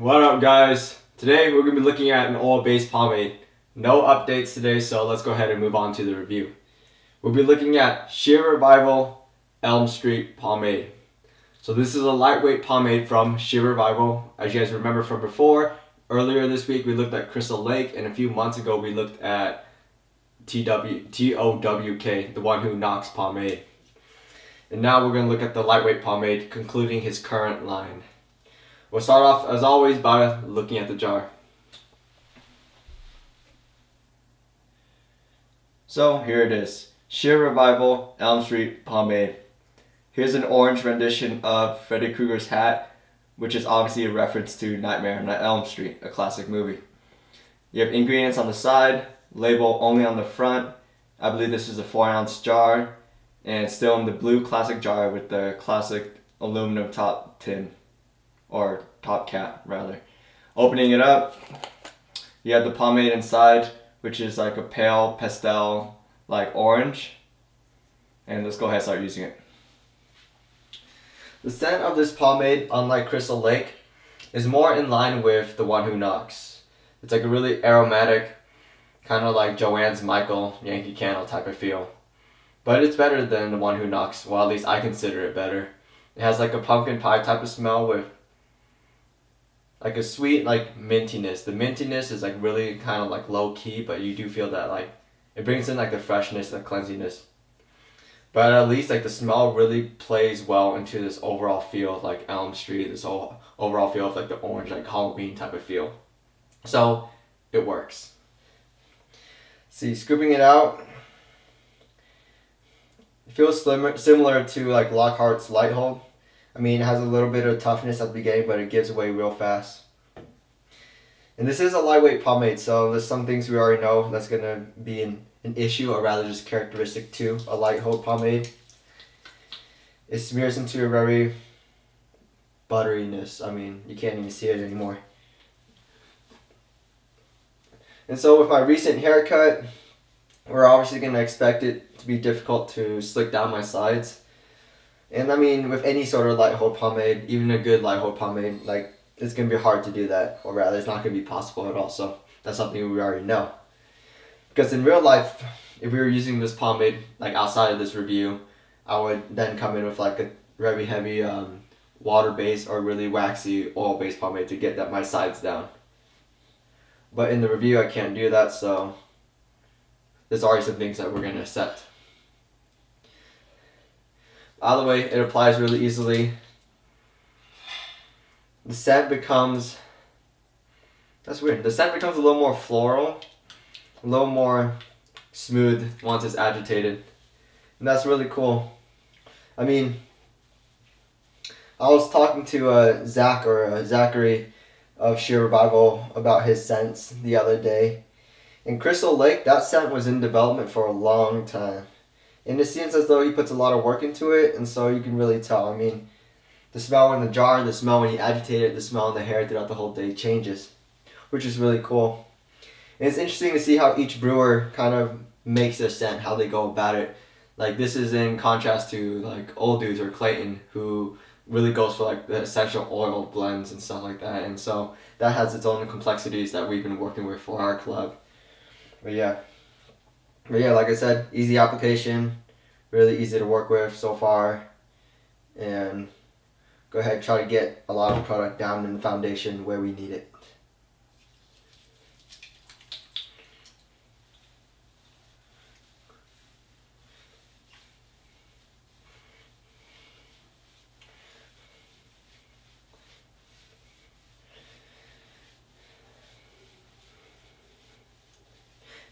What up, guys? Today we're going to be looking at an oil-based pomade. No updates today, so let's go ahead and move on to the review. We'll be looking at Shear Revival Elm Street Pomade. So this is a lightweight pomade from Shear Revival. As you guys remember from before, earlier this week we looked at Crystal Lake, and a few months ago we looked at TOWK, the one who knocks pomade. And now we're going to look at the lightweight pomade, concluding his current line. We'll start off, as always, by looking at the jar. So here it is, Shear Revival Elm Street Pomade. Here's an orange rendition of Freddy Krueger's hat, which is obviously a reference to Nightmare on Elm Street, a classic movie. You have ingredients on the side, label only on the front. I believe this is a 4-ounce jar, and it's still in the blue classic jar with the classic aluminum top tin. Or top cap, rather. Opening it up, you have the pomade inside, which is like a pale pastel, like orange. And let's go ahead and start using it. The scent of this pomade, unlike Crystal Lake, is more in line with The One Who Knocks. It's like a really aromatic, kind of like Joanne's Michael Yankee Candle type of feel. But it's better than The One Who Knocks, well, at least I consider it better. It has like a pumpkin pie type of smell with like a sweet like mintiness. The mintiness is like really kind of like low key, but you do feel that like it brings in like the freshness, the cleansiness. But at least like the smell really plays well into this overall feel of like Elm Street, this whole overall feel of like the orange, like Halloween type of feel. So it works. See, scooping it out, it feels similar to like Lockhart's Light Hold. I mean, it has a little bit of toughness at the beginning, but it gives away real fast. And this is a lightweight pomade, so there's some things we already know that's going to be an issue, or rather just characteristic to a light hold pomade. It smears into a very butteriness. I mean, you can't even see it anymore. And so with my recent haircut, we're obviously going to expect it to be difficult to slick down my sides. And I mean, with any sort of light hold pomade, even a good light hold pomade, like, it's going to be hard to do that. Or rather, it's not going to be possible at all. So that's something we already know. Because in real life, if we were using this pomade, like outside of this review, I would then come in with like a very heavy water-based or really waxy oil-based pomade to get my sides down. But in the review, I can't do that, so there's already some things that we're going to accept. Either way, it applies really easily. The scent becomes, that's weird, the scent becomes a little more floral, a little more smooth once it's agitated. And that's really cool. I mean, I was talking to Zachary of Shear Revival about his scents the other day. In Crystal Lake, that scent was in development for a long time. And it seems as though he puts a lot of work into it, and so you can really tell. I mean, the smell in the jar, the smell when you agitate it, the smell in the hair throughout the whole day changes, which is really cool. And it's interesting to see how each brewer kind of makes their scent, how they go about it. Like, this is in contrast to like Old Dudes or Clayton, who really goes for like the essential oil blends and stuff like that. And so that has its own complexities that we've been working with for our club. But yeah, like I said, easy application, really easy to work with so far. And go ahead and try to get a lot of the product down in the foundation where we need it.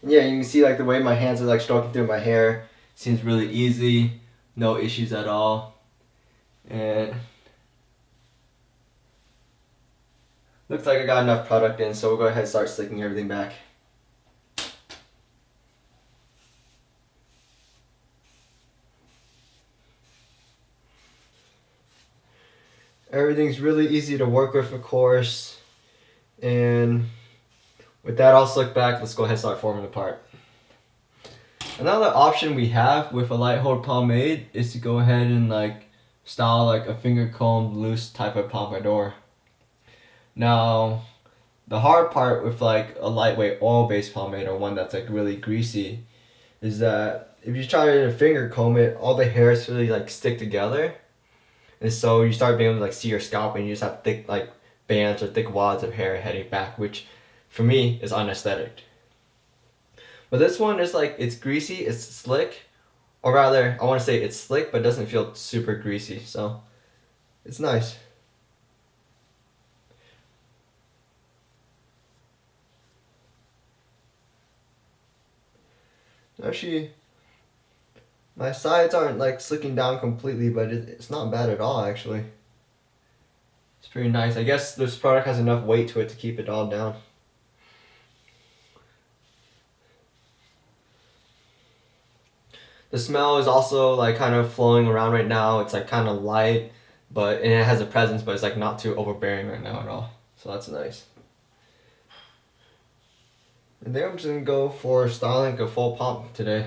Yeah, you can see like the way my hands are like stroking through my hair. Seems really easy, no issues at all. And looks like I got enough product in, so we'll go ahead and start slicking everything back. Everything's really easy to work with, of course. And with that all slicked back, let's go ahead and start forming the part. Another option we have with a light hold pomade is to go ahead and like style like a finger combed loose type of pompadour. Now, the hard part with like a lightweight oil-based pomade or one that's like really greasy is that if you try to finger comb it, all the hairs really like stick together, and so you start being able to like see your scalp, and you just have thick like bands or thick wads of hair heading back, which for me is unaesthetic. But this one is like, it's greasy, it's slick, or rather, I want to say it's slick, but it doesn't feel super greasy, so it's nice. Actually, my sides aren't like slicking down completely, but it's not bad at all actually. It's pretty nice. I guess this product has enough weight to it to keep it all down. The smell is also like kind of flowing around right now. It's like kind of light, and it has a presence, but it's like not too overbearing right now at all. So that's nice. And then I'm just gonna go for styling a full pomp today.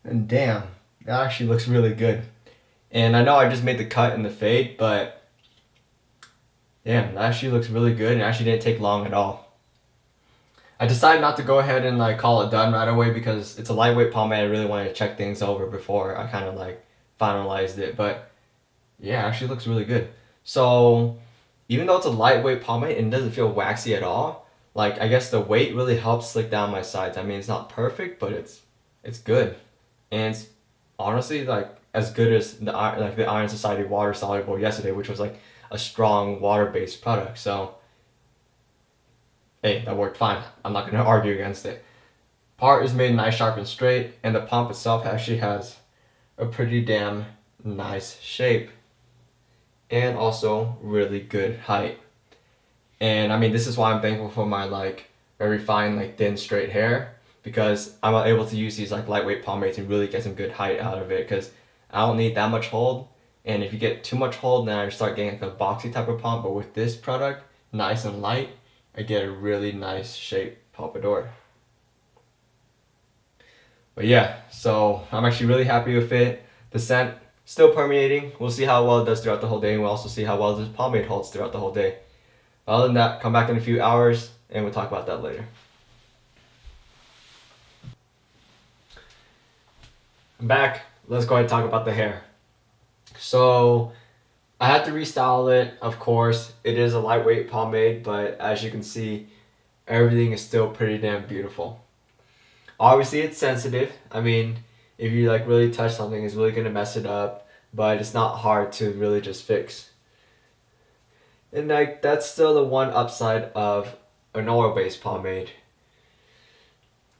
And damn, that actually looks really good. And I know I just made the cut and the fade, but damn, that actually looks really good and actually didn't take long at all. I decided not to go ahead and like call it done right away because it's a lightweight pomade. I really wanted to check things over before I kind of like finalized it. But yeah, it actually looks really good. So even though it's a lightweight pomade and it doesn't feel waxy at all, like I guess the weight really helps slick down my sides. I mean, it's not perfect, but it's good. And it's honestly like as good as the Iron Society water soluble yesterday, which was like a strong water based product. So hey, that worked fine. I'm not gonna argue against it. Part is made nice, sharp, and straight, and the pump itself actually has a pretty damn nice shape and also really good height. And I mean, this is why I'm thankful for my like very fine, like thin, straight hair, because I'm able to use these like lightweight pomades and really get some good height out of it, because I don't need that much hold. And if you get too much hold, then I start getting like a boxy type of pump. But with this product, nice and light, I get a really nice shape pompadour. But yeah, so I'm actually really happy with it. The scent still permeating. We'll see how well it does throughout the whole day, and we'll also see how well this pomade holds throughout the whole day. Other than that, come back in a few hours and we'll talk about that later. I'm back. Let's go ahead and talk about the hair. So I had to restyle it, of course. It is a lightweight pomade, but as you can see, everything is still pretty damn beautiful. Obviously, it's sensitive. I mean, if you like really touch something, it's really gonna mess it up, but it's not hard to really just fix. And like that's still the one upside of an oil-based pomade.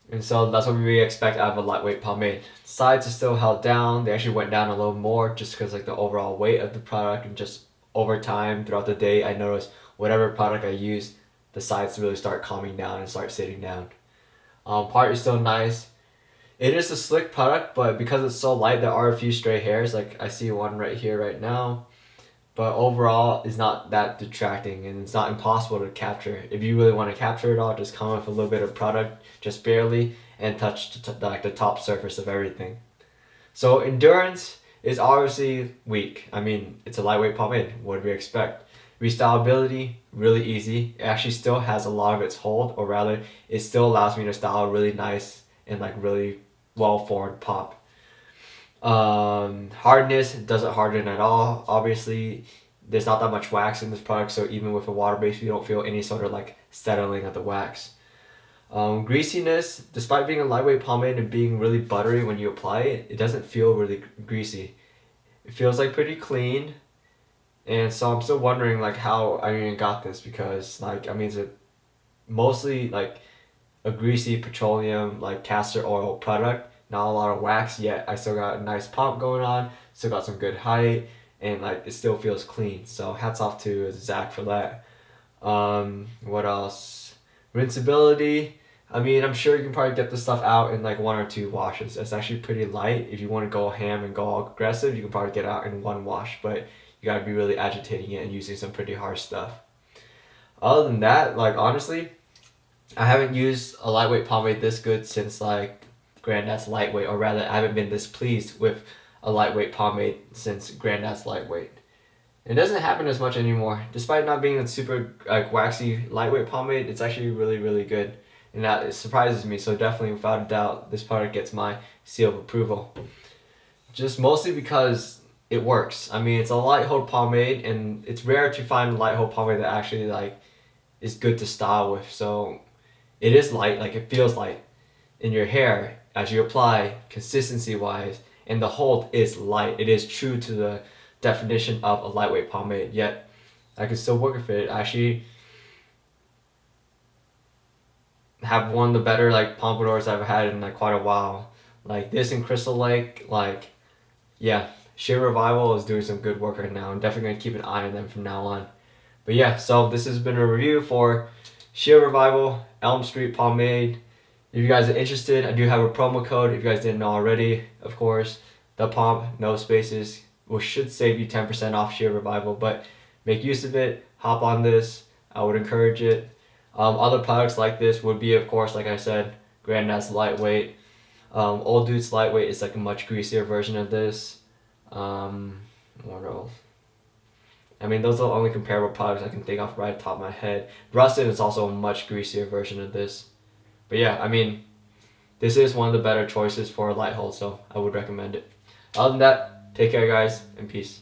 And so that's what we expect out of a lightweight pomade. Sides are still held down. They actually went down a little more just because like the overall weight of the product, and just over time throughout the day, I noticed whatever product I use, the sides really start calming down and start sitting down. Part is still nice. It is a slick product, but because it's so light, there are a few stray hairs. Like I see one right here right now. But overall, it's not that detracting, and it's not impossible to capture. If you really want to capture it all, just come with a little bit of product, just barely, and touch like the top surface of everything. So endurance is obviously weak. I mean, it's a lightweight pomade. What do we expect? Restylability, really easy. It actually still has a lot of its hold, or rather, it still allows me to style really nice and like really well-formed pop. Hardness doesn't harden at all. Obviously, there's not that much wax in this product, so even with a water base, you don't feel any sort of like settling of the wax. Greasiness, despite being a lightweight pomade and being really buttery when you apply it, it doesn't feel really greasy. It feels like pretty clean, and so I'm still wondering like how I even got this, because like I mean it's mostly like a greasy petroleum like castor oil product, not a lot of wax, yet I still got a nice pump going on, still got some good height, and like it still feels clean. So hats off to Zach for that. What else? Rinsability. I mean, I'm sure you can probably get this stuff out in like one or two washes. It's actually pretty light. If you want to go ham and go all aggressive, you can probably get it out in one wash, but you gotta be really agitating it and using some pretty harsh stuff. Other than that, like honestly, I haven't used a lightweight pomade this good since like Granddad's lightweight, or rather, I haven't been this pleased with a lightweight pomade since Granddad's lightweight. It doesn't happen as much anymore. Despite not being a super like waxy lightweight pomade, it's actually really really good, and that it surprises me. So definitely, without a doubt, this product gets my seal of approval. Just mostly because it works. I mean, it's a light hold pomade, and it's rare to find a light hold pomade that actually like is good to style with. So it is light, like it feels light in your hair as you apply, consistency wise, and the hold is light. It is true to the definition of a lightweight pomade, yet I can still work with it. I actually have one of the better like pompadours I've had in like quite a while. Like this in Crystal Lake, like yeah, Shear Revival is doing some good work right now. I'm definitely gonna keep an eye on them from now on. But yeah, so this has been a review for Shear Revival Elm Street Pomade. If you guys are interested, I do have a promo code. If you guys didn't know already, of course, the Pomp, no spaces, which should save you 10% off Shear Revival. But make use of it. Hop on this. I would encourage it. Other products like this would be, of course, like I said, Granddad's Lightweight. Old Dude's Lightweight is like a much greasier version of this. What else? I mean, those are the only comparable products I can think of right off the top of my head. Rustin is also a much greasier version of this. But yeah, I mean, this is one of the better choices for a light hold, so I would recommend it. Other than that, take care, guys, and peace.